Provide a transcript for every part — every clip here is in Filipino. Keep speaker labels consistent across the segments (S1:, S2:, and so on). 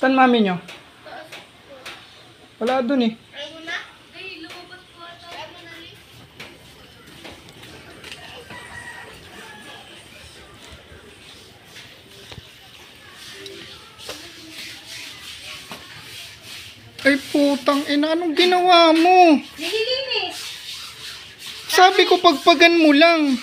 S1: Saan mami nyo? Wala dun eh. Ay putang ina, anong ginawa mo?
S2: Nililinis.
S1: Sabi ko pagpagan mo lang.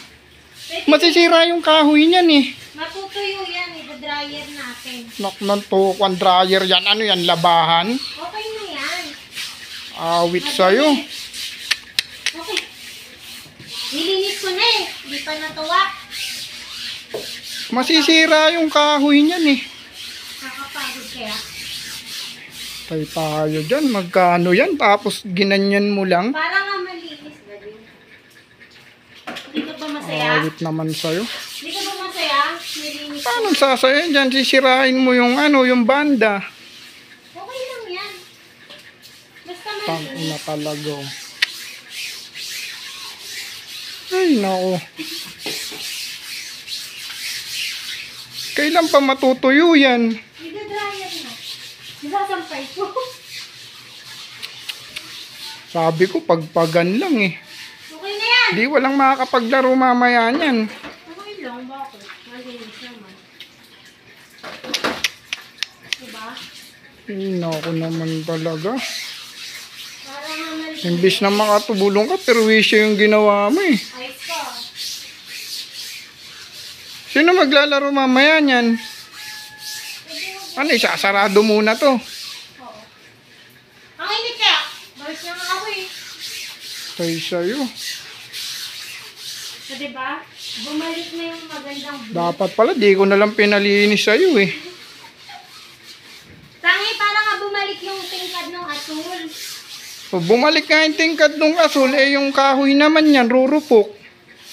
S1: Masisira yung kahoy niyan eh.
S2: Matutuyo yan, i-dryer natin.
S1: Naknan to, kwan dryer yan. Ano yan, labahan?
S2: Okay na yan.
S1: Awit sa'yo.
S2: Okay. Nilinis ko na eh. Hindi pa natuwa.
S1: Masisira yung kahoy niyan eh.
S2: Nakapagod kaya.
S1: Tay tayo dyan, magkano yan? Tapos ginanyan mo lang.
S2: Para nga malinis na din. Hindi ka ba masaya?
S1: Awit naman sa'yo.
S2: Hindi ka ba masaya? Nilinis ko.
S1: Paano sasaya dyan? Sisirain mo yung ano, yung banda.
S2: Okay lang yan. Basta
S1: Tang
S2: malinis.
S1: ina talaga. Ay, nako. Kailan pa matutuyo yan?
S2: I-dryer na. Isasampay ko.
S1: Sabi ko, pagpagan lang eh.
S2: Okay na yan.
S1: Di walang makakapaglaro mamaya niyan.
S2: Okay lang. Bakit? Malinis naman. Diba?
S1: Ay, nako naman talaga.
S2: Para nga malinis.
S1: Imbis na makatubulong ka, pero wisyo yung ginawa mo eh.
S2: Ayos ko.
S1: Sino maglalaro mamaya niyan? Ano, isasarado muna to.
S2: Oo. Ang init kaya. Balik na nga ako eh.
S1: Tay sa'yo.
S2: So, diba? Bumalik na yung magandang blue.
S1: Dapat pala, di ko nalang pinalinis sa'yo eh.
S2: Tangi, para nga bumalik yung tingkad ng asul.
S1: So, bumalik nga yung tingkad nung asul, eh yung kahoy naman yan, rurupok.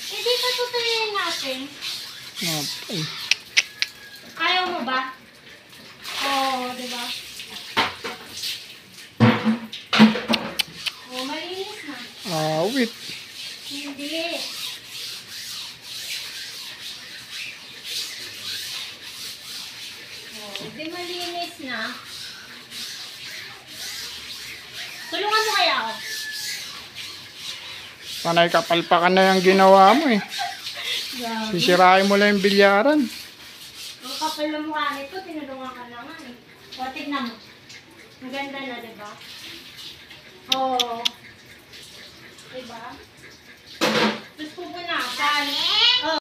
S2: Eh, di pa tutuloy natin.
S1: Ay,
S2: Ayaw mo ba? Oo, diba? Oo, malinis na.
S1: awit.
S2: Hindi. Oo, di malinis na. Tulungan mo kaya ako.
S1: Panay kapalpakan na yung ginawa mo eh.
S2: Grabe.
S1: Sisirain mo lang yung bilyaran.
S2: Ang kapal ng mukha nito, tinulungan ka na nga eh. O, tignan mo. Ang ganda na, diba? Oo. Diba? Gusto ko na. Saan?